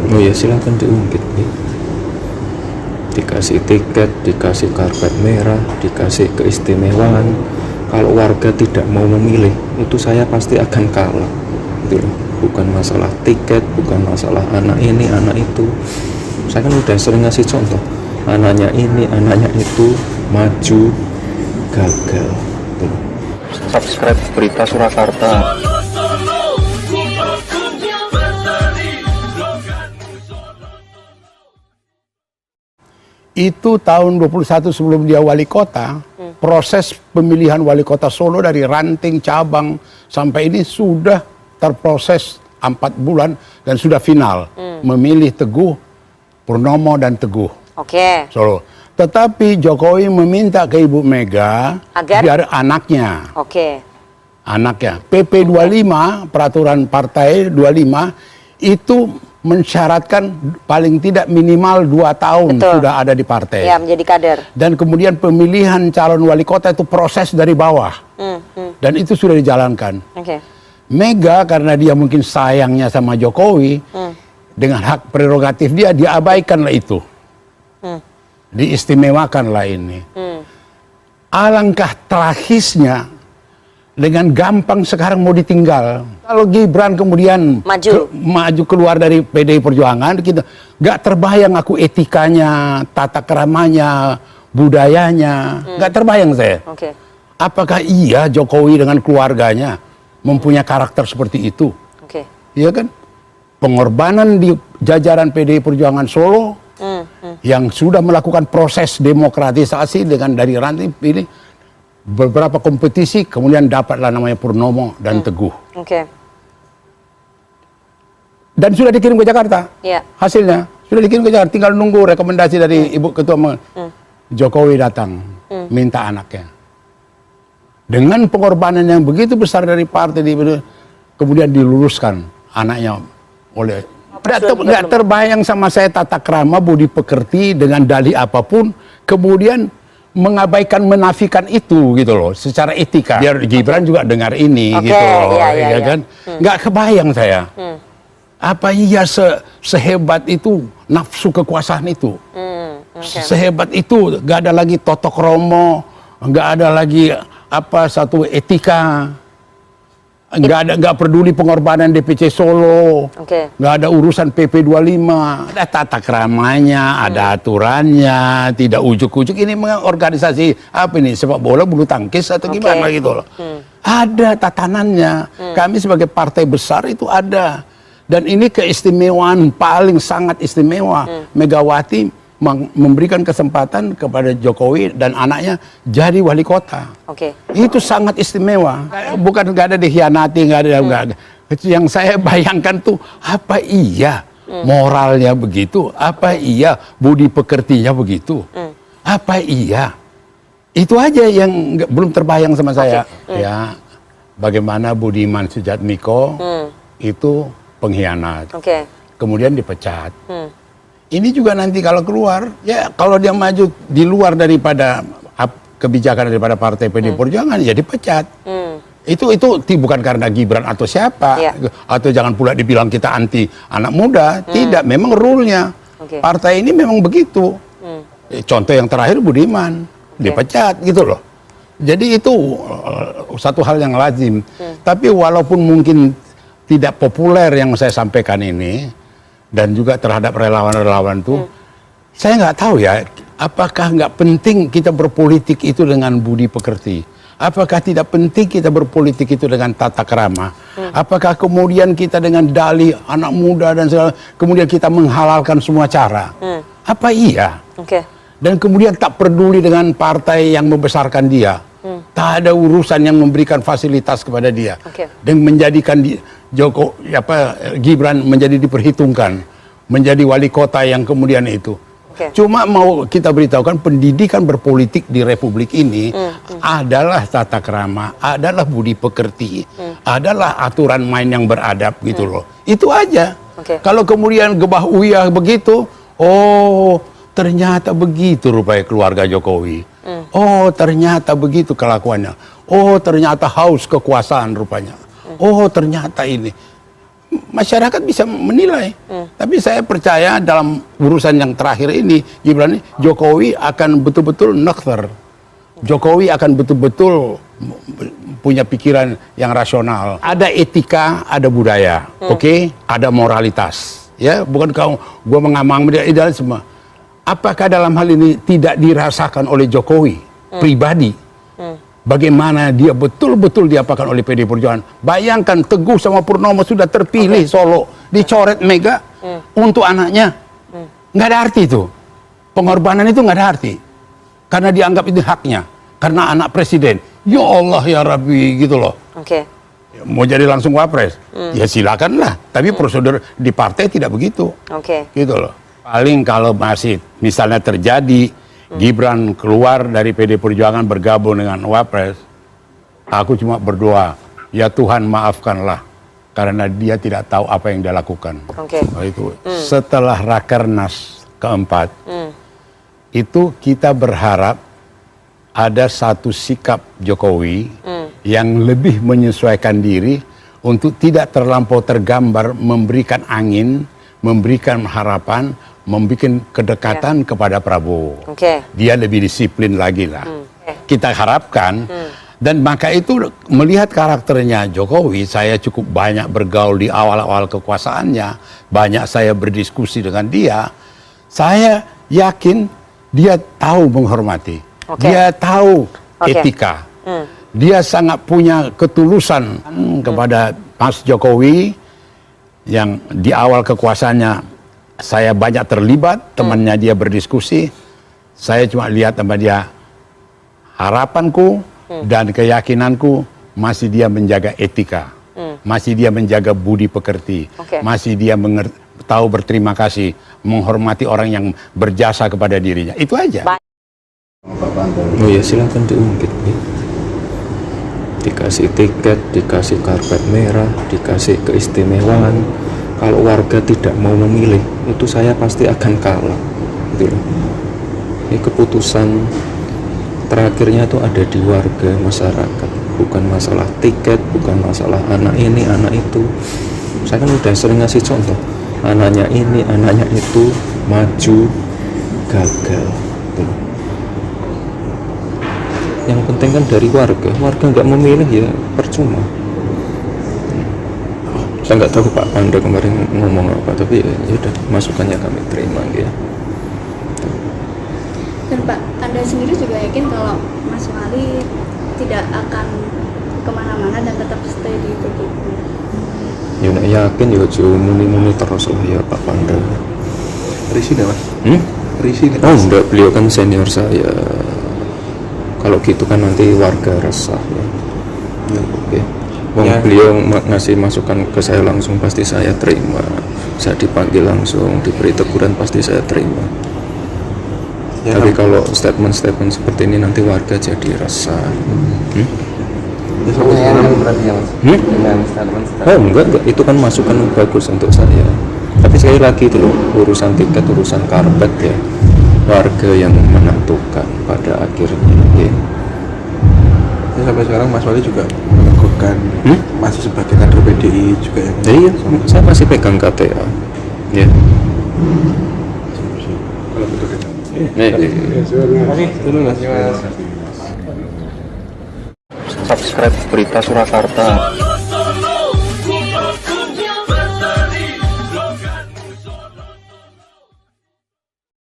Oh ya silahkan diungkit ya. Dikasih tiket, dikasih karpet merah, dikasih keistimewaan. Kalau warga tidak mau memilih, itu saya pasti akan kalah. Gitu loh. Bukan masalah tiket, bukan masalah anak ini, anak itu. Saya kan udah sering ngasih contoh. Anaknya ini, anaknya itu, maju, gagal. Gitu loh. Subscribe Berita Surakarta. Itu tahun 21 sebelum dia wali kota, proses pemilihan wali kota Solo dari ranting cabang sampai ini sudah terproses 4 bulan dan sudah final memilih Teguh, Purnomo dan Teguh. Oke. Solo. Tetapi Jokowi meminta ke Ibu Mega agar biar anaknya. Oke. Anaknya. PP 25 peraturan partai 25 itu mensyaratkan paling tidak minimal 2 tahun Betul. sudah ada di partai. Ya, menjadi kader. Dan kemudian pemilihan calon wali kota itu proses dari bawah. Dan itu sudah dijalankan. Oke. Mega karena dia mungkin sayangnya sama Jokowi, dengan hak prerogatif dia abaikanlah itu. Diistimewakanlah ini. Alangkah tragisnya dengan gampang sekarang mau ditinggal. Kalau Gibran kemudian maju keluar dari PDI Perjuangan, kita nggak terbayang aku etikanya, tata keramanya, budayanya, nggak terbayang saya. Oke. Apakah iya Jokowi dengan keluarganya mempunyai karakter seperti itu? Oke. Iya kan? Pengorbanan di jajaran PDI Perjuangan Solo yang sudah melakukan proses demokratisasi dengan dari ranting ini beberapa kompetisi, kemudian dapatlah namanya Purnomo dan Teguh. Oke. Dan sudah dikirim ke Jakarta. Iya. Hasilnya sudah dikirim ke Jakarta, tinggal nunggu rekomendasi dari Ibu Ketua Jokowi datang minta anaknya. Dengan pengorbanan yang begitu besar dari partai, kemudian diluluskan anaknya oleh. Nggak terbayang sama saya tata krama, budi pekerti dengan dalih apapun, kemudian mengabaikan, menafikan itu gitu loh, secara etika. Biar Gibran juga dengar ini gitu loh, ya kan? Nggak kebayang saya. Apa iya sehebat itu nafsu kekuasaan itu? Sehebat itu, nggak ada lagi totok romo, nggak ada lagi apa satu etika. Nggak peduli pengorbanan DPC Solo, nggak ada urusan PP 25, ada tata keramanya, ada aturannya, tidak ujuk-ujuk. Ini organisasi apa ini, sepak bola, bulu tangkis atau gimana gitu loh. Ada tatanannya. Kami sebagai partai besar itu ada. Dan ini keistimewaan paling sangat istimewa. Megawati memberikan kesempatan kepada Jokowi dan anaknya jadi wali kota. Itu sangat istimewa. Bukan nggak ada dikhianati, nggak ada. Yang saya bayangkan tuh apa iya moralnya begitu? Apa iya budi pekertinya begitu? Apa iya? Itu aja yang belum terbayang sama saya. Ya, bagaimana Budiman Sujatmiko itu pengkhianat. Kemudian dipecat. Ini juga nanti kalau keluar, ya kalau dia maju di luar daripada kebijakan daripada partai PD Perjuangan, ya dipecat. Itu bukan karena Gibran atau siapa, atau jangan pula dibilang kita anti anak muda. Tidak, memang rule-nya. Partai ini memang begitu. Contoh yang terakhir Budiman, dipecat gitu loh. Jadi itu satu hal yang lazim. Tapi walaupun mungkin tidak populer yang saya sampaikan ini, dan juga terhadap relawan-relawan itu, saya nggak tahu ya, apakah nggak penting kita berpolitik itu dengan budi pekerti? Apakah tidak penting kita berpolitik itu dengan tata krama? Apakah kemudian kita dengan dalih anak muda dan segala, kemudian kita menghalalkan semua cara? Apa iya? Dan kemudian tak peduli dengan partai yang membesarkan dia. Tak ada urusan yang memberikan fasilitas kepada dia. Dan menjadikan Gibran menjadi diperhitungkan, menjadi wali kota yang kemudian itu. Cuma mau kita beritahukan pendidikan berpolitik di Republik ini adalah tata krama, adalah budi pekerti, adalah aturan main yang beradab gitu loh. Itu aja. Kalau kemudian gebah uyah begitu, oh ternyata begitu rupanya keluarga Jokowi. Oh ternyata begitu kelakuannya. Oh ternyata haus kekuasaan rupanya. Oh ternyata ini. masyarakat bisa menilai. Tapi saya percaya dalam urusan yang terakhir ini, Gibran, Jokowi akan betul-betul nakter. Jokowi akan betul-betul punya pikiran yang rasional. Ada etika, ada budaya, oke? Ada moralitas. Ya, bukan gua mengamang idealisme. Apakah dalam hal ini tidak dirasakan oleh Jokowi pribadi? Bagaimana dia betul-betul diapakan oleh PD Perjuangan. Bayangkan Teguh sama Purnomo sudah terpilih Solo, dicoret Mega untuk anaknya. Nggak ada arti itu. Pengorbanan itu nggak ada arti. Karena dianggap itu haknya. Karena anak presiden. Ya Allah ya Rabbi gitu loh. Oke. Mau jadi langsung wapres, ya silakanlah. Tapi prosedur di partai tidak begitu. Oke. Gitu loh. Paling kalau masih misalnya terjadi Gibran keluar dari PD Perjuangan bergabung dengan Wapres, aku cuma berdoa, ya Tuhan maafkanlah karena dia tidak tahu apa yang dia lakukan. Oke. Oh, itu. Setelah Rakernas keempat, itu kita berharap ada satu sikap Jokowi yang lebih menyesuaikan diri untuk tidak terlampau tergambar memberikan angin, memberikan harapan, membuat kedekatan kepada Prabowo. Dia lebih disiplin lagi lah. Kita harapkan, dan maka itu melihat karakternya Jokowi, saya cukup banyak bergaul di awal-awal kekuasaannya, banyak saya berdiskusi dengan dia, saya yakin dia tahu menghormati, dia tahu etika, dia sangat punya ketulusan kepada Mas Jokowi yang di awal kekuasaannya saya banyak terlibat, temannya dia berdiskusi, saya cuma lihat sama dia harapanku dan keyakinanku masih dia menjaga etika, masih dia menjaga budi pekerti, masih dia tahu berterima kasih, menghormati orang yang berjasa kepada dirinya, itu aja. Oh ya silahkan diungkit ya. Dikasih tiket, dikasih karpet merah, dikasih keistimewaan. Kalau warga tidak mau memilih, itu saya pasti akan kalah. Gitu loh. Ini keputusan terakhirnya itu ada di warga masyarakat, bukan masalah tiket, bukan masalah anak ini, anak itu. Saya kan udah sering ngasih contoh, anaknya ini, anaknya itu, maju, gagal. Gitu loh. Yang penting kan dari warga nggak memilih ya percuma. Saya nggak tahu Pak Panda kemarin ngomong apa, tapi ya udah masukannya kami terima ya. Dan Pak, Anda sendiri juga yakin kalau Mas Wali tidak akan kemana-mana dan tetap stay di PDIP? Ya nak yakin ya jauh muni-muni terus lah ya Pak Panda. Risi dah Mas? Risi dah? Oh enggak, beliau kan senior saya. Kalau gitu kan nanti warga resah ya. Oke. Ya. Beliau ngasih masukan ke saya langsung pasti saya terima. Saya dipanggil langsung, diberi teguran pasti saya terima. Ya, tapi kalau statement-statement seperti ini nanti warga jadi resah. Ya, sampai sekarang berarti ya Mas? Dengan Oh enggak, itu kan masukan bagus untuk saya. Tapi sekali lagi itu loh, urusan tiket, urusan karpet ya, warga yang menentukan pada akhirnya ya. Ya, sampai sekarang Mas Wali juga meneguhkan masih sebagai kader PDI juga yang Iya, saya masih pegang KTA. Ya. kalau betul kan. Dulu Mas. Subscribe Berita Surakarta.